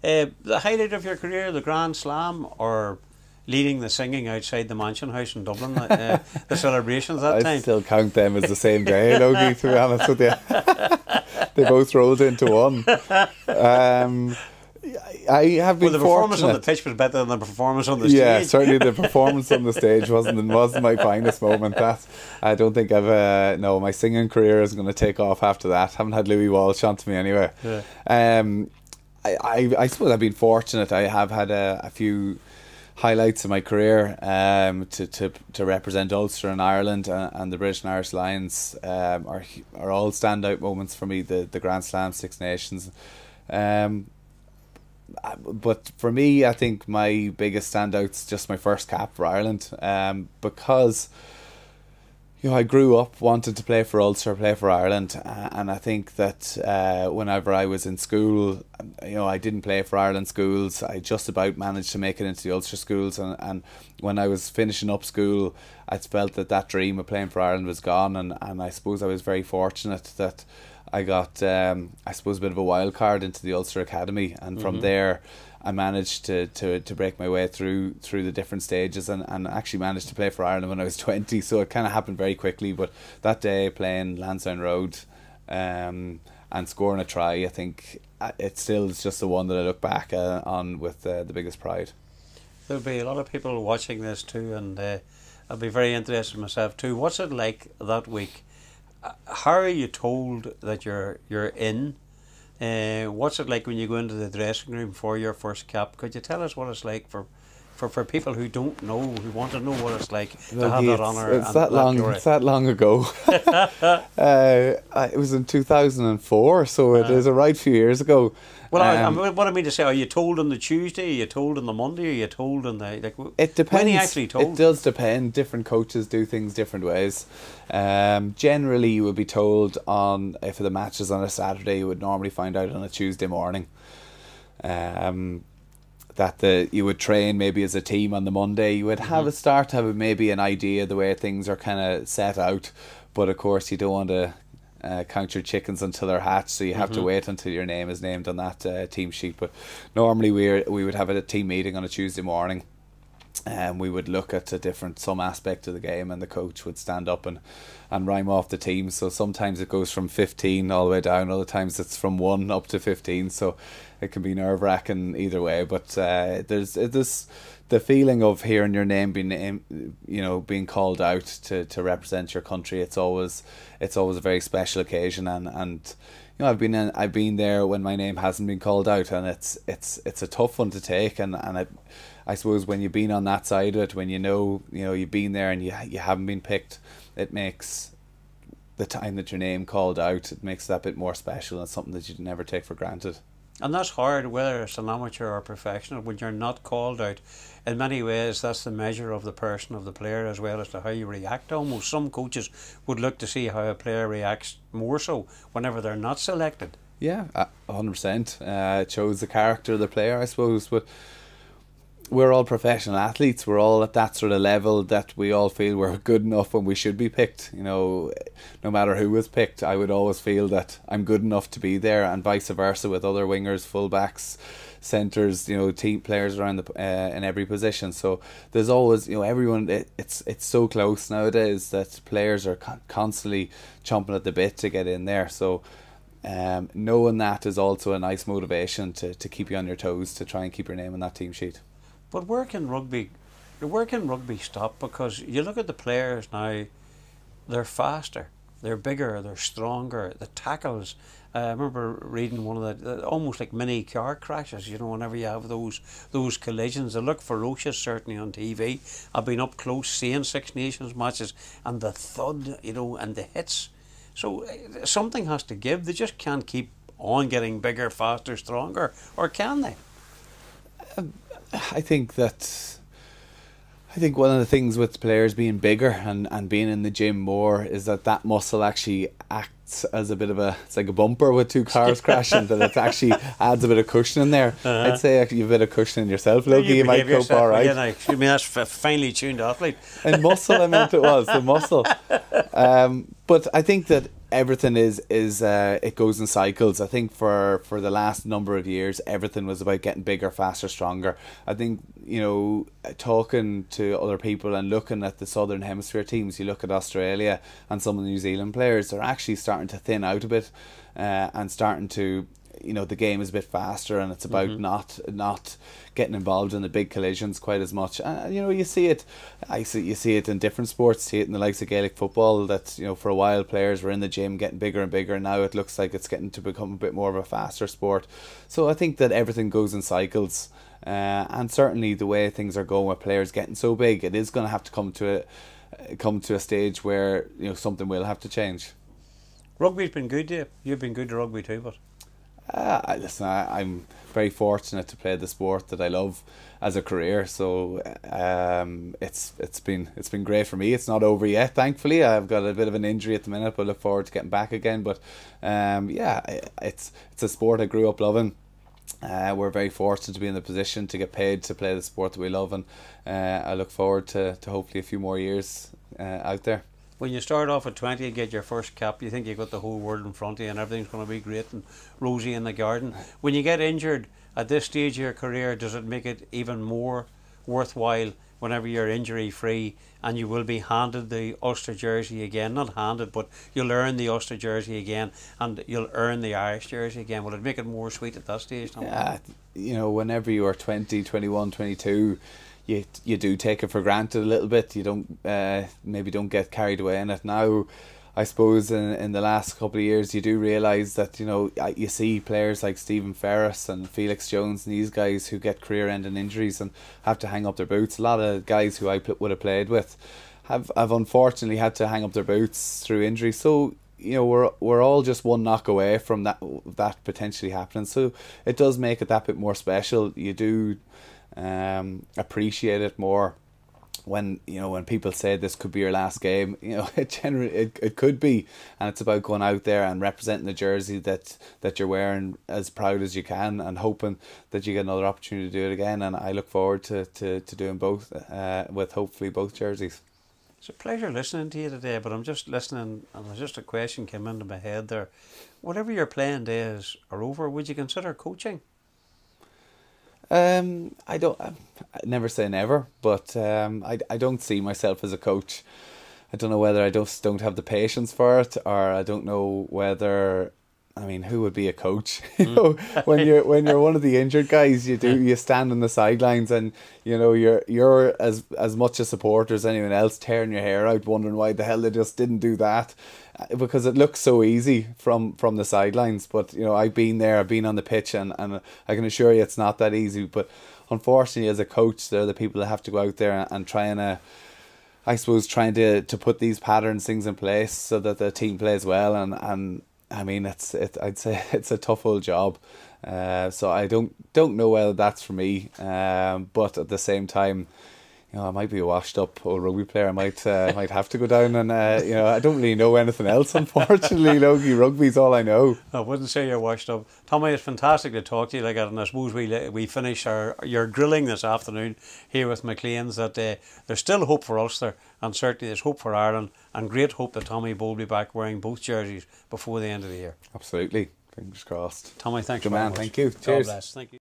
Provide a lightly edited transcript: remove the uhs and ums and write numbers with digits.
The highlight of your career, the Grand Slam, or leading the singing outside the Mansion House in Dublin, the celebrations that time? I still count them as the same day, Logie, to be honest with you. They both rolled into one. I have been the performance fortunate. on the pitch was better than the performance on the stage. Yeah, certainly the performance on the stage wasn't my finest moment. I don't think no, my singing career is going to take off after that. Haven't had Louis Walsh on to me anyway. Yeah. I suppose I've been fortunate. I have had a few highlights of my career to represent Ulster in Ireland, and the British and Irish Lions are all standout moments for me. The Grand Slam, Six Nations. But for me, I think my biggest standout's just my first cap for Ireland, because I grew up wanting to play for Ulster, play for Ireland, and I think that whenever I was in school, I didn't play for Ireland schools. I just about managed to make it into the Ulster schools, and when I was finishing up school, I felt that dream of playing for Ireland was gone, and I suppose I was very fortunate that I got, I suppose, a bit of a wild card into the Ulster Academy, and from there I managed to break my way through the different stages, and actually managed to play for Ireland when I was 20, so it kind of happened very quickly. But that day, playing Lansdowne Road and scoring a try, I think it still is just the one that I look back on with the biggest pride. There'll be a lot of people watching this too, and I'll be very interested myself too. What's it like that week? How are you told that you're in? What's it like when you go into the dressing room for your first cap? Could you tell us what it's like for people who don't know, who want to know what it's like to have that honour? It's that long ago. It was in 2004, so it is a right few years ago. Well, what I mean to say, are you told on the Tuesday? Are you told on the Monday? Are you told on the It depends. When are you actually told? It does depend. Different coaches do things different ways. Generally, you would be told if the match is on a Saturday, you would normally find out on a Tuesday morning. That you would train maybe as a team on the Monday. You would have maybe an idea the way things are kind of set out, but of course you don't want to count your chickens until they're hatched, so you have to wait until your name is named on that team sheet. But normally we would have a team meeting on a Tuesday morning, and we would look at some aspect of the game, and the coach would stand up and rhyme off the team. So sometimes it goes from 15 all the way down, other times it's from 1 up to 15, so it can be nerve-wracking either way. But there's the feeling of hearing your name being called out to represent your country. It's always a very special occasion, and I've been there when my name hasn't been called out, and it's a tough one to take, and I suppose when you've been on that side of it, when you've been there and you haven't been picked, it makes the time that your name called out, it makes that bit more special, and something that you'd never take for granted. And that's hard, whether it's an amateur or professional, when you're not called out. In many ways, that's the measure of the person, of the player, as well as to how you react. Almost some coaches would look to see how a player reacts more so whenever they're not selected. Yeah, 100%. It shows the character of the player, I suppose. But we're all professional athletes. We're all at that sort of level that we all feel we're good enough when we should be picked. No matter who was picked, I would always feel that I'm good enough to be there, and vice versa with other wingers, fullbacks, centres, team players around in every position. So there's always, everyone. It's so close nowadays that players are constantly chomping at the bit to get in there. So knowing that is also a nice motivation to keep you on your toes, to try and keep your name on that team sheet. But where can rugby stop? Because you look at the players now, they're faster, they're bigger, they're stronger. The tackles, I remember reading one of the almost like mini car crashes. Whenever you have those collisions, they look ferocious. Certainly on TV, I've been up close seeing Six Nations matches, and the thud, and the hits. So something has to give. They just can't keep on getting bigger, faster, stronger, or can they? I think one of the things with players being bigger and being in the gym more is that muscle actually as a bit of it's like a bumper with two cars crashing, that it actually adds a bit of cushion in there. I'd say actually you've a bit of cushion in yourself, Logie. You might cope all right. Yeah, I mean, that's a finely tuned athlete. And muscle, I meant it was the muscle. But I think that everything is it goes in cycles. I think for the last number of years, everything was about getting bigger, faster, stronger. I think, you know, talking to other people and looking at the Southern Hemisphere teams, you look at Australia and some of the New Zealand players, they're actually starting to thin out a bit, and starting to, you know, the game is a bit faster, and it's about not getting involved in the big collisions quite as much. And you know, you see it in different sports. See it in the likes of Gaelic football, that, you know, for a while players were in the gym getting bigger and bigger. Now it looks like it's getting to become a bit more of a faster sport. So I think that everything goes in cycles, and certainly the way things are going with players getting so big, it is going to have to come to a stage where, you know, something will have to change. Rugby's been good to you. You've been good to rugby too, but listen, I'm very fortunate to play the sport that I love as a career. So it's been great for me. It's not over yet, thankfully. I've got a bit of an injury at the minute, but look forward to getting back again. But it's a sport I grew up loving. We're very fortunate to be in the position to get paid to play the sport that we love, and I look forward to hopefully a few more years out there. When you start off at 20 and get your first cap, you think you've got the whole world in front of you and everything's going to be great and rosy in the garden. When you get injured at this stage of your career, does it make it even more worthwhile whenever you're injury free and you will be handed the Ulster jersey again? Not handed, but you'll earn the Ulster jersey again, and you'll earn the Irish jersey again. Will it make it more sweet at that stage? Yeah, you know, whenever you are 20, 21, 22, you do take it for granted a little bit. You don't maybe don't get carried away in it. Now, I suppose in the last couple of years, you do realise that, you know, you see players like Stephen Ferris and Felix Jones and these guys who get career-ending injuries and have to hang up their boots. A lot of guys who I would have played with have unfortunately had to hang up their boots through injury. So, you know, we're all just one knock away from that potentially happening. So it does make it that bit more special. You do appreciate it more when, you know, when people say this could be your last game. You know, it could be, and it's about going out there and representing the jersey that you're wearing as proud as you can, and hoping that you get another opportunity to do it again. And I look forward to doing both, with hopefully both jerseys. It's a pleasure listening to you today, but I'm just listening and there's just a question came into my head there. Whatever your playing days are over, would you consider coaching? I never say never, but I don't see myself as a coach. I don't know whether I just don't have the patience for it, or I don't know whether, I mean, who would be a coach? You know, when you're one of the injured guys, you stand on the sidelines, and you know you're as much a supporter as anyone else, tearing your hair out, wondering why the hell they just didn't do that, because it looks so easy from the sidelines. But you know, I've been there, I've been on the pitch, and I can assure you it's not that easy. But unfortunately, as a coach, they're the people that have to go out there and try and I suppose trying to put these patterns, things in place so that the team plays well, and I mean, I'd say it's a tough old job, so I don't know whether that's for me, but at the same time, you know, I might be a washed up old rugby player. I might have to go down, and you know, I don't really know anything else, unfortunately. Logie, rugby's all I know. I wouldn't say you're washed up, Tommy. It's fantastic to talk to you like that, and I suppose we finish your grilling this afternoon here with McLean's that there's still hope for Ulster, and certainly there's hope for Ireland, and great hope that Tommy Bowe will be back wearing both jerseys before the end of the year. Absolutely, fingers crossed. Tommy, thanks Good very man, much. Thank you. God Cheers. bless. Thank you.